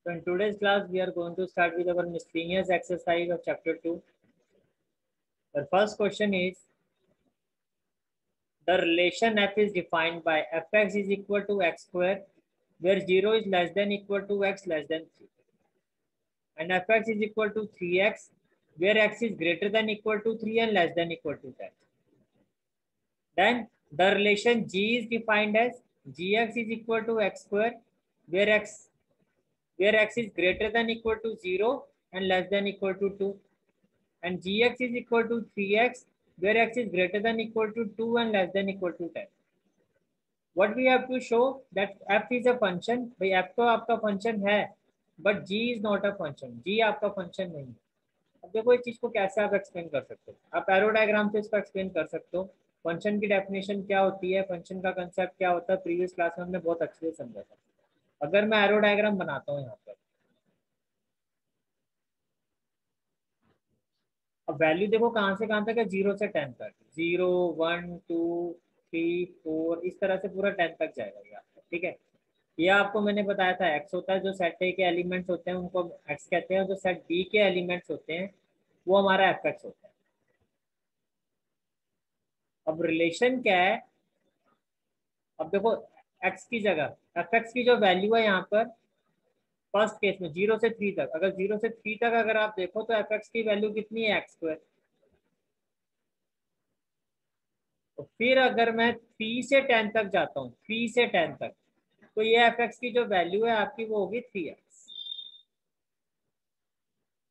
So in today's class, we are going to start with our miscellaneous exercise of chapter 2. The first question is, the relation f is defined by fx is equal to x square, where 0 is less than equal to x less than 3. And fx is equal to 3x, where x is greater than equal to 3 and less than equal to 10. Then the relation g is defined as gx is equal to x square, where x is greater than equal to 0 and less than equal to 2. And gx is equal to 3x, where x is greater than equal to 2 and less than equal to 10. What we have to show that f is a function. भाई f तो आपका function है, but g is not a function. g आपका function नहीं है. अब देखो इस चीज को कैसे आप एक्सप्लेन कर सकते हो. आप एरो डायग्राम से इसको एक्सप्लेन कर सकते हो. फंक्शन की डेफिनेशन क्या होती है, फंक्शन का कंसेप्ट क्या होता है, प्रीवियस क्लास में हमने बहुत अच्छे से समझा था. अगर मैं एरो डायग्राम बनाता हूँ यहाँ पर, अब वैल्यू देखो कहाँ से कहाँ तक है, 0 से 10 तक. 0 1 2 3 4 इस तरह से पूरा 10 तक जाएगा ये आपका. ठीक है. ये आपको मैंने बताया था एक्स होता है, जो सेट ए के एलिमेंट्स होते हैं उनको एक्स कहते हैं, जो सेट बी के एलिमेंट्स होते हैं वो हमारा एफ एक्स होता है. अब रिलेशन क्या है, अब देखो एक्स की जगह एफ एक्स की जो वैल्यू है यहाँ पर फर्स्ट केस में 0 से 3 तक, अगर 0 से 3 तक अगर आप देखो तो एफ एक्स की वैल्यू कितनी है, एक्स स्क्वायर. तो फिर अगर मैं 3 से 10 तक जाता हूँ, 3 से 10 तक, तो ये एफ एक्स की जो वैल्यू है आपकी वो होगी 3x.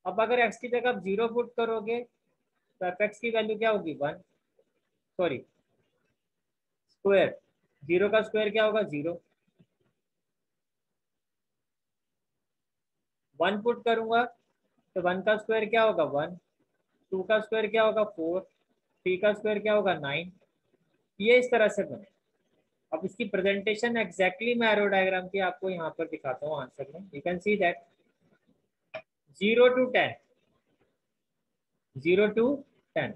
अब अगर x की जगह आप 0 पुट करोगे तो एफ एक्स की वैल्यू क्या होगी, 1. Sorry, square. 0 का स्क्वायर क्या होगा, 0. 1 पुट करूंगा तो 1 का स्क्वायर क्या होगा, 1. 2 का स्क्वायर क्या होगा, 4. 3 का स्क्वायर क्या होगा, 9. ये इस तरह से बने. अब इसकी प्रेजेंटेशन एग्जैक्टली मैं एरो डायग्राम की आपको यहाँ पर दिखाता हूँ आंसर में. You can see that 0 to 10, 0 to 10.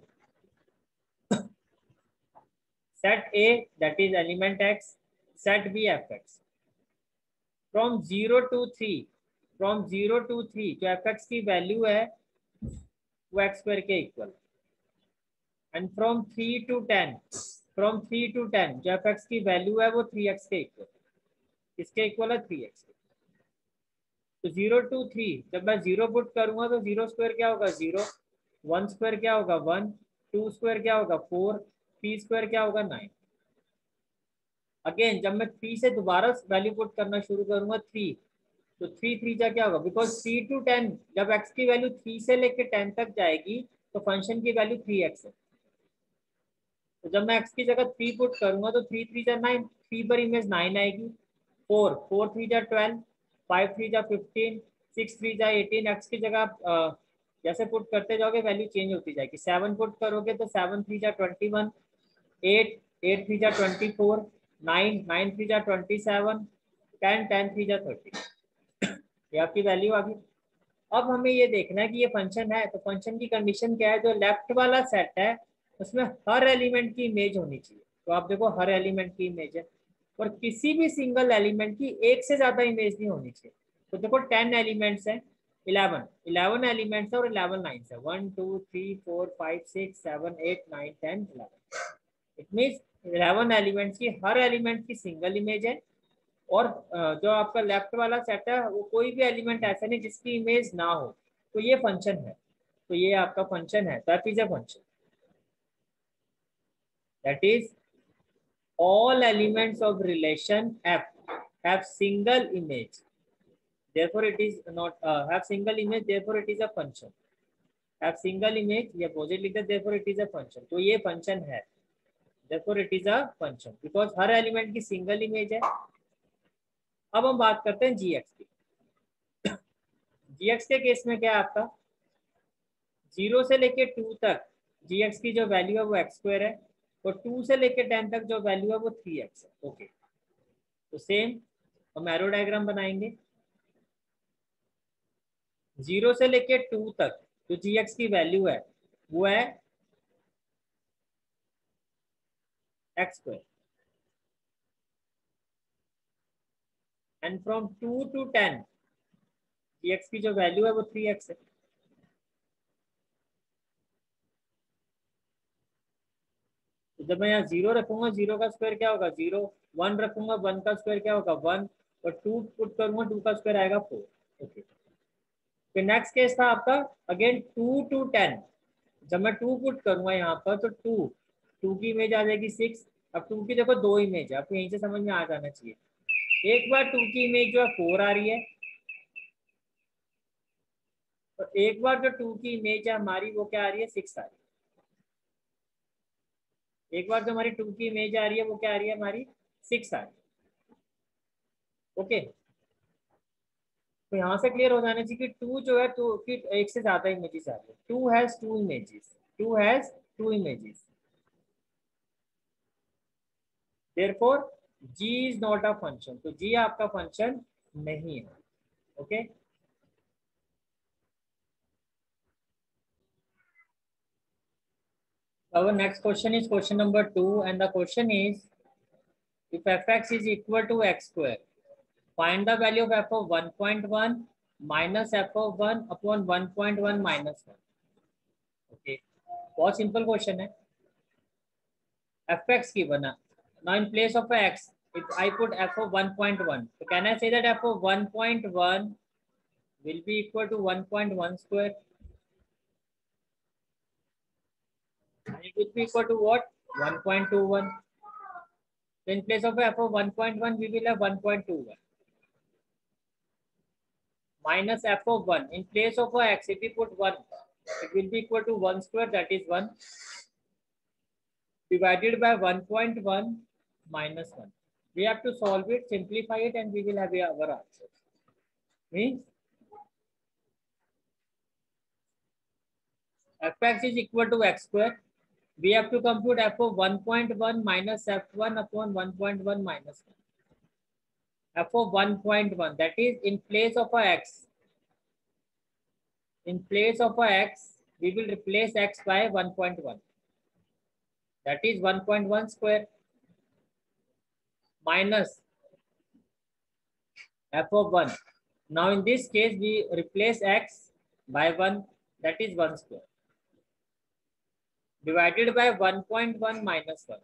Set A, that is element x, set B fx. From 0 to 3, from 0 to 3 जो fx की वैल्यू है वो x स्क्वायर के equal. And from 3 to 10, from 3 to 10 जो fx की value है वो 3x के इक्वल. किसके इक्वल है, 3x के. तो 0 to 3 जब मैं 0 पुट करूंगा तो 0 स्क्वायर क्या होगा, 0. 1 स्क्वायर क्या होगा, 1. 2 स्क्वायर क्या होगा, 4. 3 स्क्वायर क्या होगा, 9. अगेन जब मैं 3 से दोबारा वैल्यू पुट करना शुरू करूंगा 3, तो 3 3 जा क्या होगा, बिकॉज 3 to 10 जब x की वैल्यू 3 से लेके 10 तक जाएगी तो फंक्शन की वैल्यू 3x है. तो जब मैं x की जगह 3 पुट करूंगा तो 3 3 जा 9, 3 पर इमेज 9 आएगी. 4 4 3 जा 12, 5 3 जा 15, 6 3 जा 18. x की जगह आप जैसे पुट करते जाओगे वैल्यू चेंज होती जाएगी. 7 पुट करोगे तो 7 3 जा 21, 8 8 3 जा 24, 9 9 3 जा 27, 10 10 3 जा 30. ये आपकी वैल्यू आ गई. अब हमें ये देखना है कि ये फंक्शन है, तो फंक्शन की कंडीशन क्या है, जो लेफ्ट वाला सेट है उसमें हर एलिमेंट की इमेज होनी चाहिए. तो आप देखो हर एलिमेंट की इमेज है, और किसी भी सिंगल एलिमेंट की एक से ज्यादा इमेज नहीं होनी चाहिए. तो देखो 10 एलिमेंट्स है, 11 एलिमेंट्स है और 11 लाइन्स है. 1 2 3 4 5 6 7 8 9 10 11. इट मीन्स 11 एलिमेंट्स की हर एलिमेंट की सिंगल इमेज है. और जो आपका लेफ्ट वाला सेट है वो कोई भी एलिमेंट ऐसा नहीं जिसकी इमेज ना हो. तो ये फंक्शन है, तो ये आपका फंक्शन है. That is a function, that is all elements of relation f have single image, therefore it is not have single image, therefore it is a function. have single image, ये opposite लिख दे, therefore it is a function. तो ये function है, therefore it is a function, because her element की single image है. अब हम बात करते हैं gx की. gx के केस में क्या है आपका, 0 से लेके 2 तक gx की जो वैल्यू है वो x स्क्वायर है, और 2 से लेके 10 तक जो वैल्यू है वो 3x है. ओके, तो सेम हम एरो डायग्राम बनाएंगे. 0 से लेके 2 तक जो gx की वैल्यू है वो है x square. And from 2 to 10 g x की जो वैल्यू है वो 3x है। तो जब मैं यहाँ 0 रखूंगा, 0 का स्क्वायर क्या होगा 0, 1 रखूंगा, 1 का स्क्वायर क्या होगा 1, और 2 पुट करूंगा, 2 का स्क्वायर आएगा 4। ओके, फिर नेक्स्ट केस था आपका अगेन 2 to 10। जब मैं 2 पुट करूंगा यहाँ पर तो 2 की इमेज आ जाएगी 6। अब 2 की देखो दो इमेज है, आपको यहीं से समझ में आ जाना चाहिए। एक बार 2 की इमेज जो है 4 आ रही है, और एक बार जो 2 की इमेज है हमारी वो क्या आ रही है 6 आ रही है। एक बार जो हमारी 2 की इमेज आ रही है वो क्या आ रही है हमारी 6 आ रही है। ओके, तो यहाँ से क्लियर हो जाना चाहिए कि 2 जो है टू की एक से ज्यादा इमेजेस आ रही है। 2 has 2 images, 2 has 2 images, therefore g is not a function। तो g आपका फंक्शन नहीं है। Okay, our next question is question number 2, and the question is if fx is equal to x square, find the value of f of 1.1 minus f of 1 upon 1.1 minus 1। Okay, बहुत simple question है। fx की बना, now in place of x if I put f of 1.1, so can I say that f of 1.1 will be equal to 1.1 square, and it will be equal to what 1.21। So in place of f of 1.1 we will have 1.21 minus f of 1, in place of x if we put 1 it will be equal to 1 square, that is 1, divided by 1.1 minus 1। We have to solve it, simplify it, and we will have our answer. Means fx is equal to x square. We have to compute f of 1.1 minus f1 upon 1.1 minus 1. F of 1.1, that is in place of a x. In place of a x, we will replace x by 1.1. That is 1.1 square minus f of 1. Now in this case, we replace x by 1, that is 1 square, divided by 1.1 minus 1.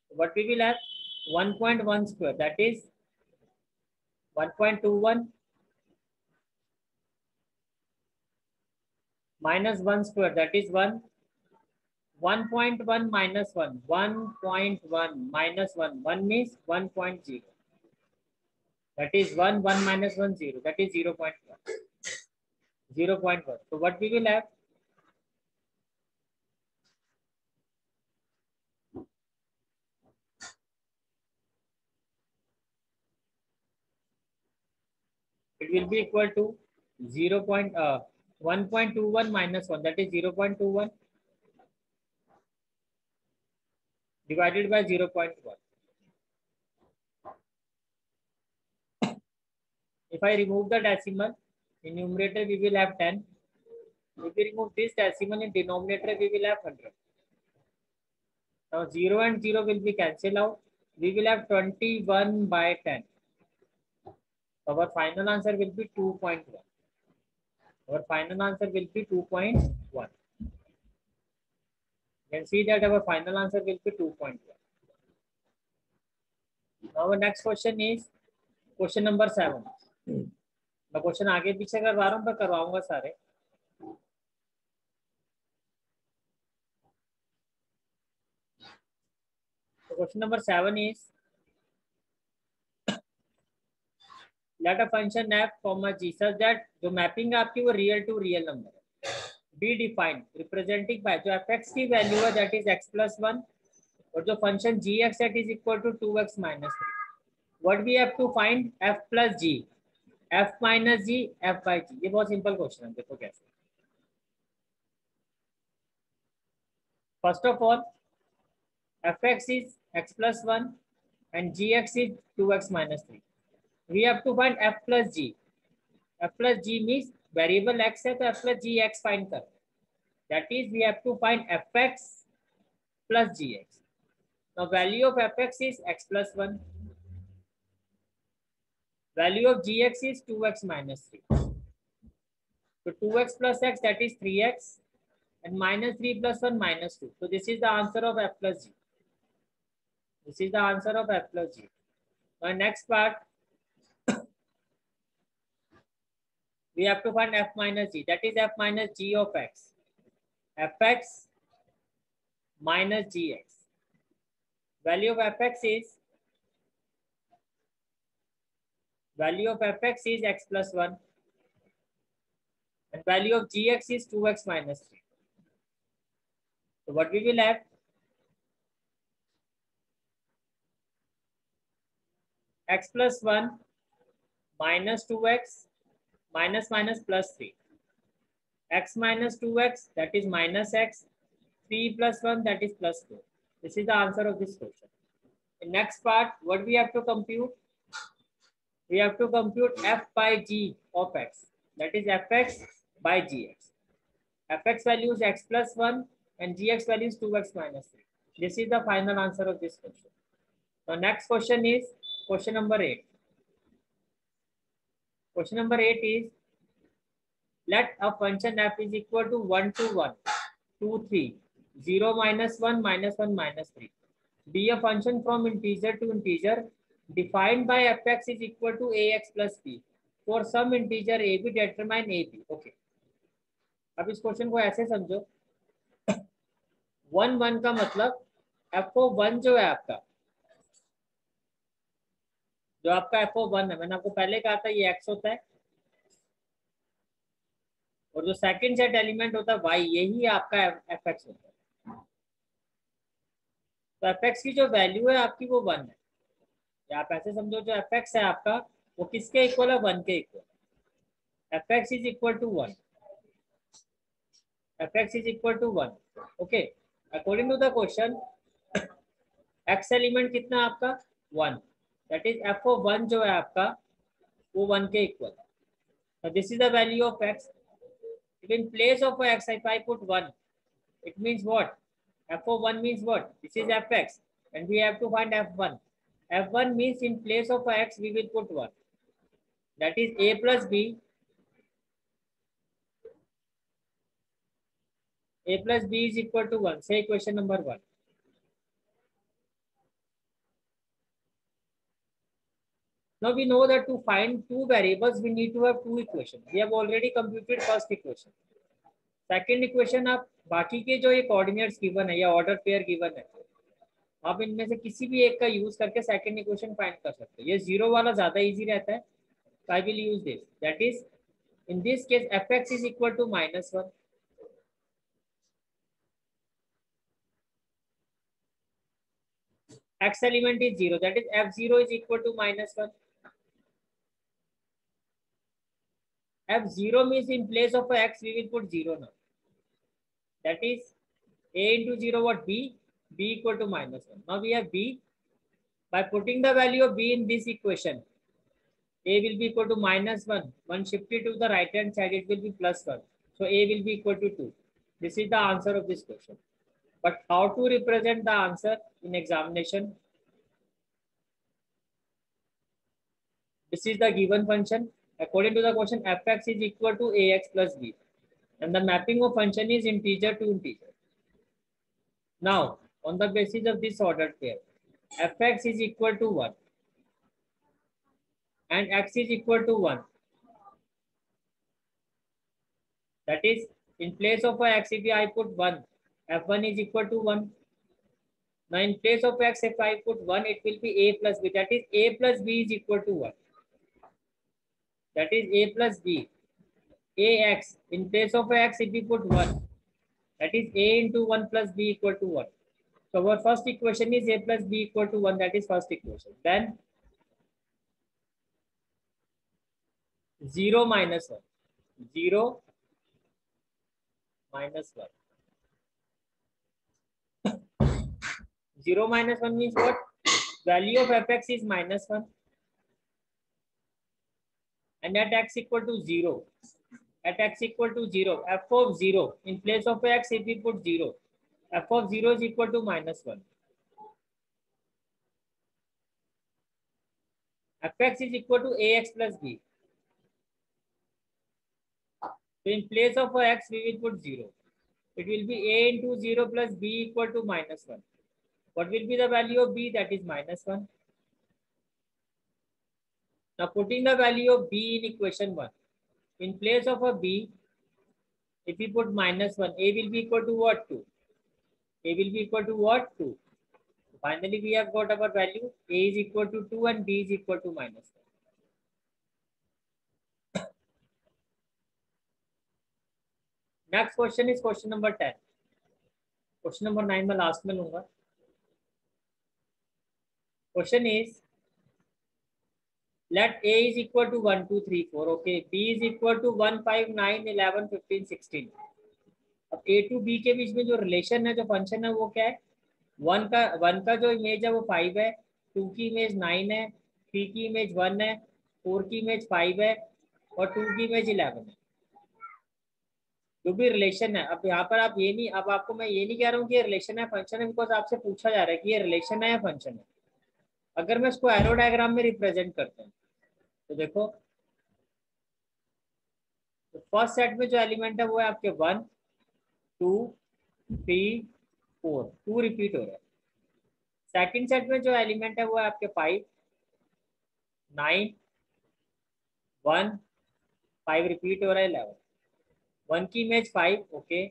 What we will have 1.1 square, that is 1.21 minus 1 square, that is 1. 1.1 minus 1, 1.1 minus 1, 1 means 1.0, that is 1, 1 minus 1, 0, that is 0.1, 0.1. So what we will have, it will be equal to 1.21 minus 1, that is 0.21, divided by 0.1. If I remove the decimal, in numerator we will have 10. If we remove this decimal, in denominator we will have 100. Now 0 and 0 will be cancelled out. We will have 21 by 10. Our final answer will be 2.1. Our final answer will be 2.1. You can see that our final answer will be 2.1. Now our next question is question number 7. मैं question आगे पीछे करवा रहा हूँ, मैं करवाऊंगा सारे। तो question number 7 is let a function f comma g such that जो मैपिंग है आपकी वो रियल टू रियल नंबर है, बी डिफाइंड रिप्रेजेंटिंग बाय जो fx की वैल्यू है दैट इज x+1, और जो function gx that is equal to 2x minus 3। What we have to find f plus g, f minus g, f by g। ये बहुत simple question है, देखो कैसे। First of all fx is x+1 and gx is 2x minus 3। we have to find f plus g। f plus g means variable x है तो f plus gx find कर, that is we have to find fx plus gx। now value of fx is x+1, Value of gx is 2x minus 3. So 2x plus x, that is 3x, and minus 3 plus 1 minus 2. So this is the answer of f plus g. This is the answer of f plus g. Now next part, we have to find f minus g. That is f minus g of x. fx minus gx. Value of fx is x plus 1. And value of gx is 2x minus 3. So what we will have? X plus 1 minus 2x minus minus plus 3. X minus 2x, that is minus x. 3 plus 1, that is plus 4. This is the answer of this question. In next part, what we have to compute? We have to compute f by g of x. That is fx by gx. fx value is x plus 1 and gx value is 2x minus 3. This is the final answer of this question. Now next question is question number 8. Question number 8 is, let a function f is equal to 1 to 1, 2, 3, 0 minus 1 minus 1 minus 3. Be a function from integer to integer defined by fx is equal to ax plus b. For some integer a b determine a b. Okay. अब इस question को ऐसे समझो, 1 1 का मतलब fo1 जो है आपका, जो आपका fo1 है, मैंने आपको पहले कहा था ये x होता है और जो सेकंड सेट एलिमेंट होता है y, यही आपका fx होता है. तो fx की जो वैल्यू है आपकी वो 1 है. या आप ऐसे समझो जो fx है आपका वो किसके इक्वल है? 1 के equal. fx is equal to 1. fx is equal to 1. Okay. According to the question, x element कितना आपका? 1. That is fo1 जो है आपका वो 1 के equal. So this is the value of x. If in place of x if I put 1, it means what? fo1 means what? This is fx and we have to find f1. f1 means in place of x we will put 1. That is a plus b. A plus b is equal to 1. Say question number 1. Now we know that to find two variables, we need to have two equations. We have already computed first equation. Second equation आप बाकी के जो ये coordinates given है या order pair given है, आप इनमें से किसी भी एक का यूज करके second equation find कर सकते हैं. ये zero वाला ज़्यादा easy रहता है. So I will use this. That is, in this case, fx is equal to -1. X element is 0. That is f0 is equal to -1. f0 means in place of x we will put 0 now. That is a into 0 what? b. b equal to -1. Now we have b. By putting the value of b in this equation, a will be equal to -1. One shifted to the right hand side, it will be +1. So a will be equal to 2. This is the answer of this question. But how to represent the answer in examination? This is the given function. According to the question, fx is equal to ax plus b. And the mapping of function is integer to integer. Now, on the basis of this ordered pair, fx is equal to 1 and x is equal to 1. That is, in place of x, if I put 1, f1 is equal to 1. Now, in place of x, if I put 1, it will be a plus b. That is, a plus b is equal to 1. That is a plus b. Ax, in place of x, if we put 1, that is a into 1 plus b equal to 1. So our first equation is a plus b equal to 1. That is first equation. Then 0 minus 1. 0 minus 1. 0 minus 1 means what? Value of fx is -1. And at x equal to 0. At x equal to 0. F of 0. In place of x, if we put 0. F of 0 is equal to -1. fx is equal to ax plus b. So in place of x, we will put 0. It will be a into 0 plus b equal to -1. What will be the value of b? That is -1. Now putting the value of b in equation 1. In place of a b, if we put -1, a will be equal to what? 2. A will be equal to what? 2. So finally, we have got our value. A is equal to 2 and b is equal to -1. Next question is question number 10. Question number 9 मैं last में लूंगा. Question is, let a is equal to 1, 2, 3, 4. Okay. B is equal to 1, 5, 9, 11, 15, 16. अब a to b के बीच में जो relation है, जो फंक्शन है, वो क्या है? 1 का जो इमेज है वो 5 है, 2 की इमेज 9 है, 3 की इमेज 1 है, 4 की इमेज 5 है और 2 की इमेज 11 है. जो भी रिलेशन है, अब यहाँ पर आप ये नहीं, अब आपको मैं ये नहीं कह रहा हूँ कि ये रिलेशन है फंक्शन है, बिकॉज आपसे पूछा जा रहा है कि ये रिलेशन है या फंक्शन है. अगर मैं इसको एरो डायग्राम में रिप्रेजेंट करता हूँ तो देखो, तो फर्स्ट सेट में जो एलिमेंट है वो है आपके 1, 2, 3, 4. 2 रिपीट हो रहा है. सेकंड सेट में जो एलिमेंट है वो है आपके 5, 9, 1, 5 रिपीट हो रहा है, 11. 1 की image 5. Okay.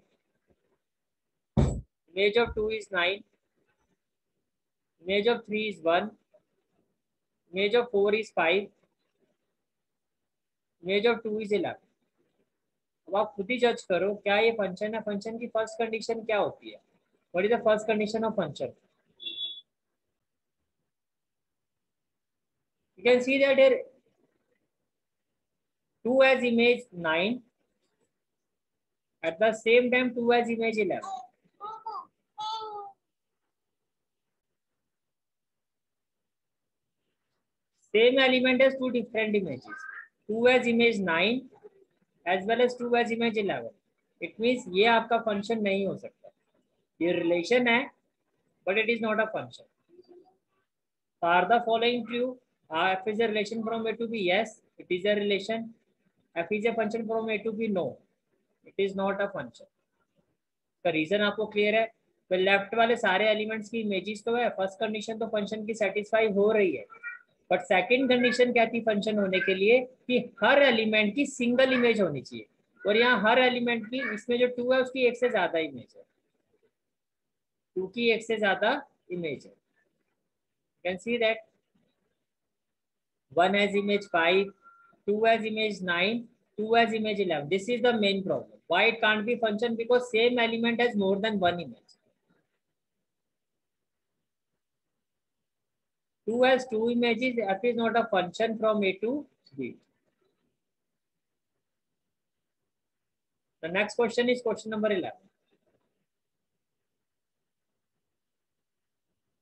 Image of 2 is 9. Image of 3 is 1. Image of 4 is 5. Image of 2 is 11. अब आप खुद ही जज करो, क्या ये फंक्शन है? फंक्शन की फर्स्ट कंडीशन क्या होती है? What is the first condition of function? You can see that here 2 has image 9, at the same time 2 has image 11. Same element has 2 different images. 2 has image 9 as well as 2 has image 11. It means ये आपका function नहीं हो सकता. ये relation है but it is not a function. Are the following true? F is a relation from A to B. Yes, it is a relation. F is a function from A to B. No, it is not a function. का reason आपको clear है? तो left वाले सारे elements की images तो है. First condition तो फंक्शन की सेटिस्फाई हो रही है, बट सेकंड कंडीशन क्या थी फंक्शन होने के लिए? कि हर एलिमेंट की सिंगल इमेज होनी चाहिए. और यहाँ हर एलिमेंट की, इसमें जो 2 है उसकी एक से ज्यादा इमेज है. 2 की एक से ज्यादा इमेज है. Can see that 1 has image 5, 2 has image 9, 2 has image 11. This is the main problem. Why it can't be function? Because same element has more than one image. 2 has 2 images. F is not a function from A to B. The next question is question number 11.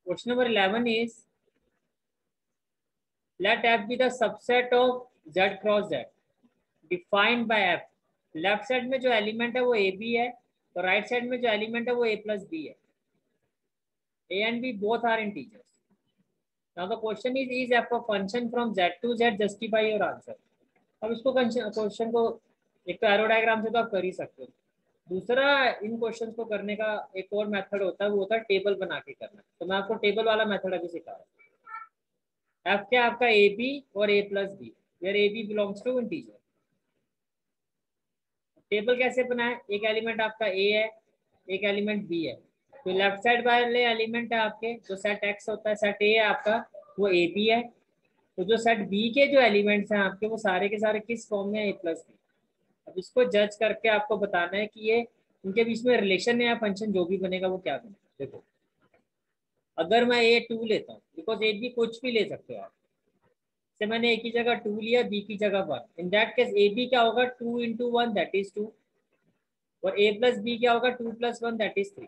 Question number 11 is, let F be the subset of Z cross Z defined by F. Left side में जो element है वो A B है, तो right side में जो element है वो ए प्लस बी है. A and b both are integers. Now the question is f a function from Z to Z? Justify your answer. अब इसको क्वेश्चन को एक तो एरो डायग्राम से तो आप कर ही सकते हो. दूसरा, इन क्वेश्चन को करने का एक और मेथड होता है, वो होता है टेबल बना के करना. तो मैं आपको टेबल वाला मेथड अभी सिखा रहा हूँ. एफ क्या आपका ए बी और a plus b, where a b belongs to integer. Table कैसे बनाए? एक एलिमेंट आपका ए है, एक एलिमेंट बी है. तो लेफ्ट साइड वाले एलिमेंट है आपके, जो सेट एक्स होता है, सेट ए है आपका, वो ए बी है. तो जो सेट बी के जो एलिमेंट्स हैं आपके, वो सारे के सारे किस फॉर्म में? ए प्लस बी. अब इसको जज करके आपको बताना है कि ये इनके बीच में रिलेशन है या फंक्शन, जो भी बनेगा वो क्या बनेगा. देखो, अगर मैं ए 2 लेता हूँ, बिकॉज ए बी कुछ भी ले सकते हो आप, से मैंने ए की जगह 2 लिया, बी की जगह 1. In that case a b क्या होगा? 2 into 1 दैट इज 2. और ए प्लस बी क्या होगा? 2 + 1 दैट इज 3.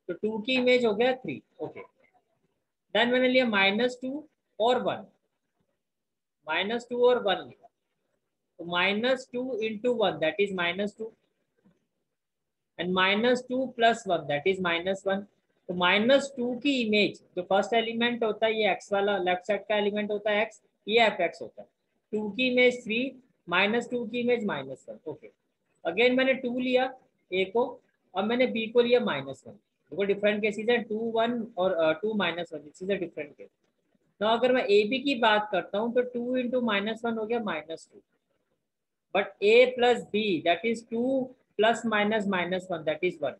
तो 2 की इमेज हो गया 3. ओके. देन मैंने लिया -2 और 1. -2 और 1 लिया, तो -2 into 1 that is -2 and -2 + 1 that is -1. तो -2 की इमेज, जो फर्स्ट एलिमेंट होता है ये एक्स वाला, लेफ्ट साइड का एलिमेंट होता है एक्स, ये एफ एक्स होता है। 2 की इमेज 3, -2 की इमेज -1। ओके, अगेन मैंने 2 लिया ए को, अब मैंने बी को लिया -1। देखो डिफरेंट केसेस है, 2 1 और 2 -1, this is a different case. तो अगर मैं ए बी की बात करता हूँ तो 2 इंटू -1 हो गया -2, but a plus b that is 2 plus minus -1 that is 1।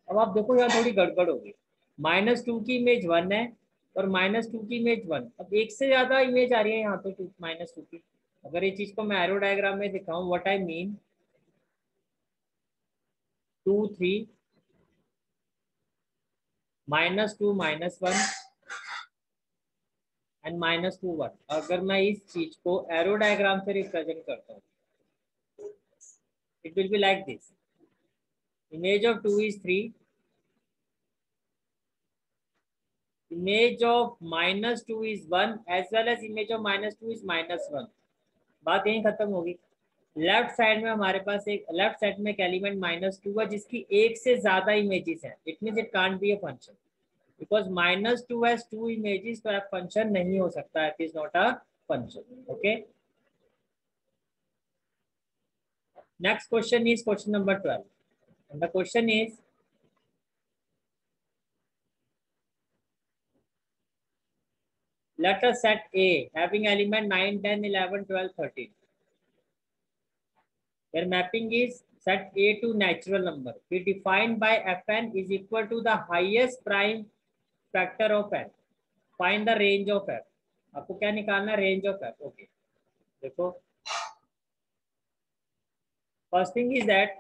अब आप देखो यहाँ थोड़ी गड़बड़ होगी, -2 की इमेज 1 है और -2 की इमेज 1। अब एक से ज्यादा इमेज आ रही है यहाँ तो -2 की। अगर ये चीज को मैं एरो डायग्राम में दिखाऊं, व्हाट आई मीन, 2 3 -2 -1 एंड -2 1। अगर मैं इस चीज को एरो डायग्राम से रिप्रेजेंट करता हूँ, it will be like this, image of 2 is 3, image of -2 is 1 as well as image of -2 is -1। बात यहीं खत्म होगी। लेफ्ट साइड में हमारे पास एक, लेफ्ट साइड में एक एलिमेंट -2 है जिसकी एक से ज्यादा इमेजेस है, it means it can't be a function because -2 has 2 images, तो फंक्शन नहीं हो सकता, it is not a function. Okay, next question is question number 12 and the question is, let us set A having element 9 10 11 12 13 where mapping is set A to natural number be defined by Fn is equal to the highest prime factor of n, find the range of f। आपको क्या निकालना, range of f। Okay, देखो first thing is that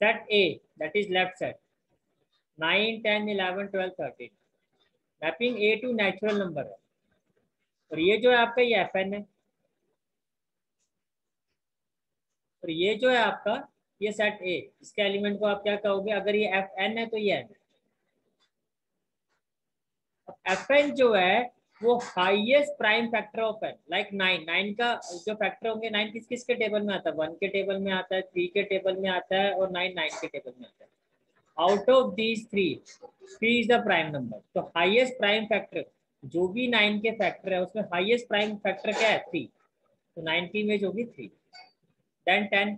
set A that is left set 9 10 11 12 13 mapping A to natural number है, और ये जो है आपका ये Fn है, और ये जो है आपका ये सेट ए, इसके एलिमेंट को आप क्या कहोगे, अगर ये एफ एन है तो ये एन। एफ एन जो है वो highest prime factor of n, like 9 9 का जो फैक्टर होंगे, 9 किस किस के टेबल में आता है, 1 के टेबल में आता है, 3 के टेबल में आता है और 9 9 के टेबल में आता है। Out of these 3 is the prime number, तो हाईएस्ट प्राइम फैक्टर जो भी 9 के फैक्टर है उसमें हाईएस्ट प्राइम फैक्टर क्या है, 3, तो 9 की इमेज होगी 3। देन 10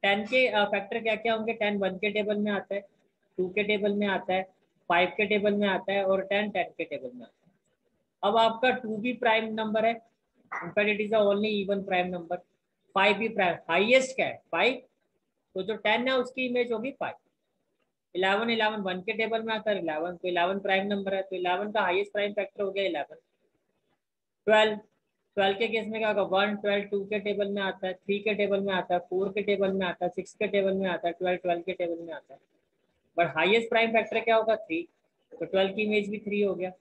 10 के फैक्टर क्या क्या होंगे, 10 1 के टेबल में आता है, 2 के टेबल में आता है, 5 के टेबल में आता है और 10 10 के टेबल में आता है। अब आपका 2 भी प्राइम नंबर है, in fact it is the only even prime number. 5 भी प्राइम, हाईएस्ट क्या है 5, तो जो 10 है उसकी इमेज होगी 5। 11 11 1 के टेबल में आता है 11, तो 11 प्राइम नंबर है, तो 11 का हाईएस्ट प्राइम फैक्टर हो गया 11। 12 12 के केस में क्या होगा, 1 12 2 के टेबल में आता है, 3 के टेबल में आता है, 4 के टेबल में आता है, 6 के टेबल में आता है, 12 12 के टेबल में आता है। बट हाईएस्ट प्राइम फैक्टर क्या होगा, 3, तो 12 की इमेज भी 3 हो गया।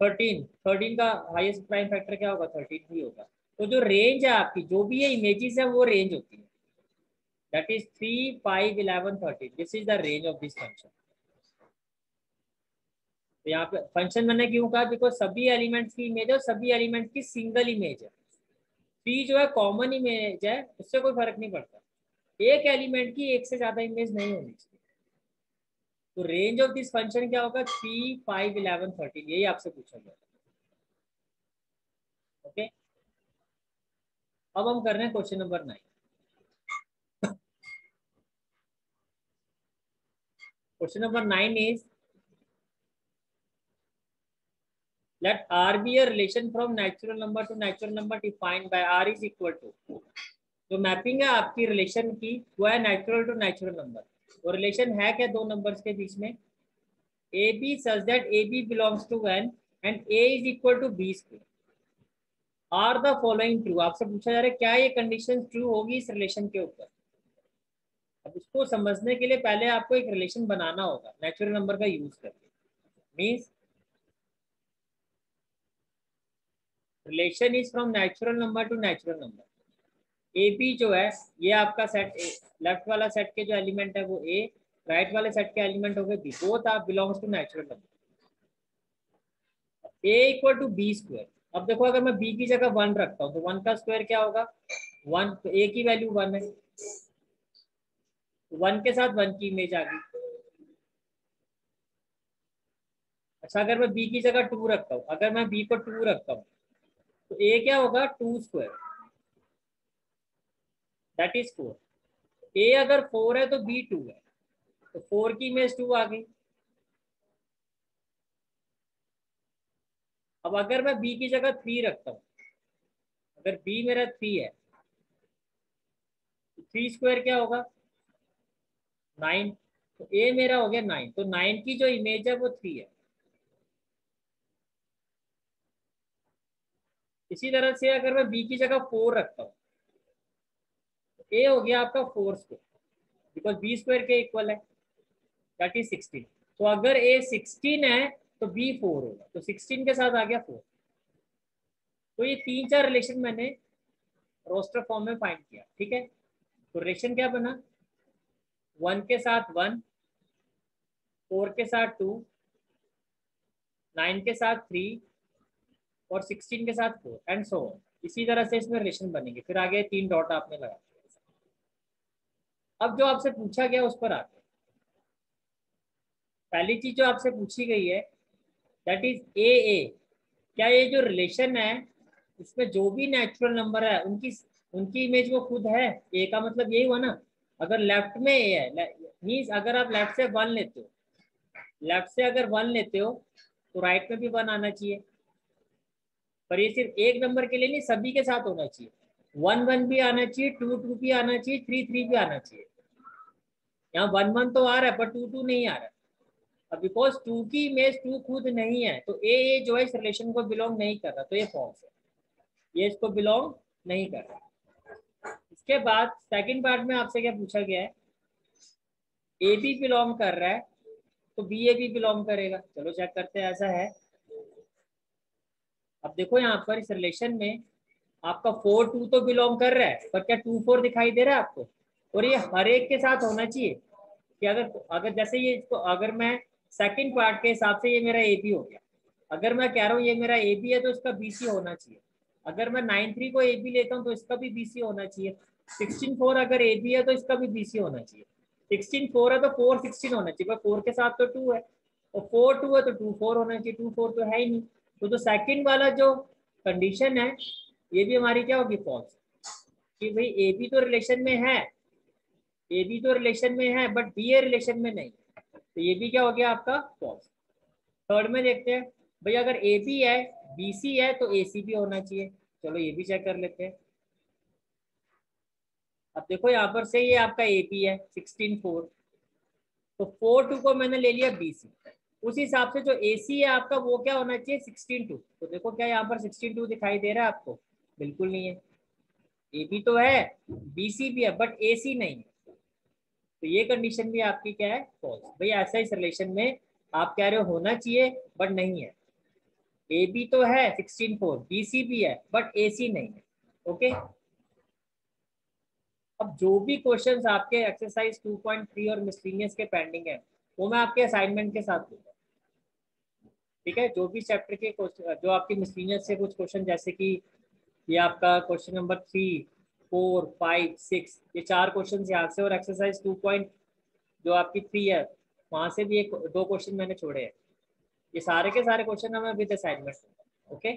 13 13 का हाईएस्ट प्राइम फैक्टर क्या होगा, 13 ही होगा। तो जो रेंज है आपकी, जो भी ये इमेजेस है वो रेंज होती है, that is 3 5 11 13, this is the range of this function. तो यहाँ पे फंक्शन मैंने क्यों कहा, बिकॉज सभी एलिमेंट्स की इमेज है और सभी एलिमेंट्स की सिंगल इमेज है। 3 जो है कॉमन इमेज है, उससे कोई फर्क नहीं पड़ता, एक एलिमेंट की एक से ज्यादा इमेज नहीं होनी चाहिए। तो रेंज ऑफ दिस फंक्शन क्या होगा, 3 5 11 13, यही आपसे पूछा गया। ओके, अब हम कर रहे हैं question number 9। Question number 9 is, let R be a relation from natural number to natural number defined by R is equal to, जो मैपिंग है आपकी रिलेशन की वो है नेचुरल टू नेचुरल नंबर, वो रिलेशन है क्या दो नंबर्स के बीच में, a b such that a b belongs to n and a is equal to b square, are the following true. आपसे पूछा जा रहा है क्या ये कंडीशन ट्रू होगी इस रिलेशन के ऊपर। अब इसको समझने के लिए पहले आपको एक रिलेशन बनाना होगा नेचुरल नंबर का यूज करके, means relation is from natural number to natural number. A b जो है ये आपका सेट ए, लेफ्ट वाला सेट के जो एलिमेंट है वो ए, राइट वाले सेट के एलिमेंट हो गए b, both are belongs to natural number. A equal to b square, अब देखो अगर मैं बी की जगह 1 रखता हूँ तो 1 का स्क्वायर क्या होगा 1, तो ए की वैल्यू 1 है, 1 के साथ 1 की इमेज आ गई। अच्छा अगर मैं बी की जगह 2 रखता हूँ, अगर मैं बी को 2 रखता हूँ तो ए क्या होगा 2 स्क्वायर, दैट इज 4। ए अगर 4 है तो बी 2 है, तो 4 की इमेज 2 आ गई। अब अगर मैं बी की जगह 3 रखता हूँ, अगर बी मेरा 3 है तो 3 स्क्वायर क्या होगा 9, तो ए मेरा हो गया 9, तो 9 की जो इमेज है वो 3 है। इसी तरह से अगर मैं बी की जगह 4 रखता हूँ तो ए हो गया आपका 4 स्क्वायर, बिकॉज बी स्क्वायर के इक्वल है, दैट इज 16। तो अगर ए 16 है तो बी 4 होगा, तो 16 के साथ आ गया 4। तो ये 3-4 रिलेशन मैंने रोस्टर फॉर्म में फाइंड किया, ठीक है। तो रिलेशन क्या बना, 1 के साथ 1, 4 के साथ 2, 9 के साथ 3 और 16 के साथ 4 एंड सो ऑन। इसी तरह से इसमें रिलेशन बनेंगे। फिर आगे 3 डॉट आपने लगा। अब जो आपसे पूछा गया उस पर आते हैं। पहली चीज जो आपसे पूछी गई है दैट इज ए, क्या ये जो रिलेशन है इसमें जो भी नेचुरल नंबर है उनकी उनकी इमेज वो खुद है। ए का मतलब यही हुआ ना, अगर लेफ्ट में ए है मीन्स अगर आप लेफ्ट से 1 लेते हो, लेफ्ट से अगर 1 लेते हो तो राइट में भी 1 आना चाहिए। पर ये सिर्फ एक नंबर के लिए नहीं, सभी के साथ होना चाहिए। 1 1 भी आना चाहिए, 2 2 भी आना चाहिए, 3 3 भी आना चाहिए। यहाँ 1 1 तो आ रहा है पर 2 2 नहीं आ रहा है। अब बिकॉज 2 की इमेज 2 खुद नहीं है तो ए जो है इस रिलेशन को बिलोंग नहीं कर रहा, तो ये फॉल्स है, ये इसको बिलोंग नहीं कर रहा। इसके बाद सेकंड पार्ट में आपसे क्या पूछा गया है, ए बी बिलोंग कर रहा है तो बी ए भी बिलोंग करेगा। चलो चेक करते हैं ऐसा है। अब देखो यहाँ पर इस रिलेशन में आपका 4 2 तो बिलोंग कर रहा है, पर क्या 2 4 दिखाई दे रहा है आपको। और ये हर एक के साथ होना चाहिए कि अगर अगर जैसे ये इसको अगर मैं सेकंड पार्ट के हिसाब से ये मेरा ए बी हो गया, अगर मैं कह रहा हूँ ये मेरा ए बी है तो इसका बी सी होना चाहिए। अगर मैं 9 3 को ए बी लेता हूँ तो इसका भी बी सी होना चाहिए। 16 4 अगर ए बी है तो इसका भी बी सी होना चाहिए। 16 4 है तो 4 16 होना चाहिए, पर 4 के साथ तो 2 है, और 4 2 है तो 2 4 होना चाहिए। 2 4 तो है ही नहीं, तो जो सेकंड वाला जो कंडीशन है ये भी हमारी क्या होगी फॉल्स, कि भाई ए बी तो रिलेशन में है, ए बी तो रिलेशन में है बट बी ए रिलेशन में नहीं, तो ये भी क्या हो गया आपका फॉल्स। थर्ड में देखते हैं, भाई अगर ए बी है बी सी है तो ए सी भी होना चाहिए। चलो ये भी चेक कर लेते हैं। अब देखो यहाँ पर से ये आपका ए बी है 16 4, तो 4 2 को मैंने ले लिया बी सी, उस हिसाब से जो ए सी है आपका वो क्या होना चाहिए 16 2। तो देखो क्या यहाँ पर 16 2 दिखाई दे रहा है आपको, बिल्कुल नहीं है। ए बी तो है, बी सी भी है बट ए सी नहीं है, तो ये कंडीशन भी आपकी क्या है फॉल्स। भाई ऐसा इस रिलेशन में आप कह रहे हो होना चाहिए बट नहीं है। ए बी तो है 16 4, बी सी भी है बट ए सी नहीं है। ओके। अब जो भी क्वेश्चंस आपके एक्सरसाइज 2.3 और मिसलिनियस के पेंडिंग है वो मैं आपके असाइनमेंट के साथ दूंगा, ठीक है। जो भी चैप्टर के क्वेश्चन जो आपके मिसलिनियस से कुछ क्वेश्चन जैसे कि ये आपका क्वेश्चन नंबर 3 4 5 6, ये 4 क्वेश्चन यहाँ से, और एक्सरसाइज 2 जो आपकी 3 है वहां से भी एक 2 क्वेश्चन मैंने छोड़े हैं। ये सारे के सारे क्वेश्चन हमें विद असाइनमेंट, ओके।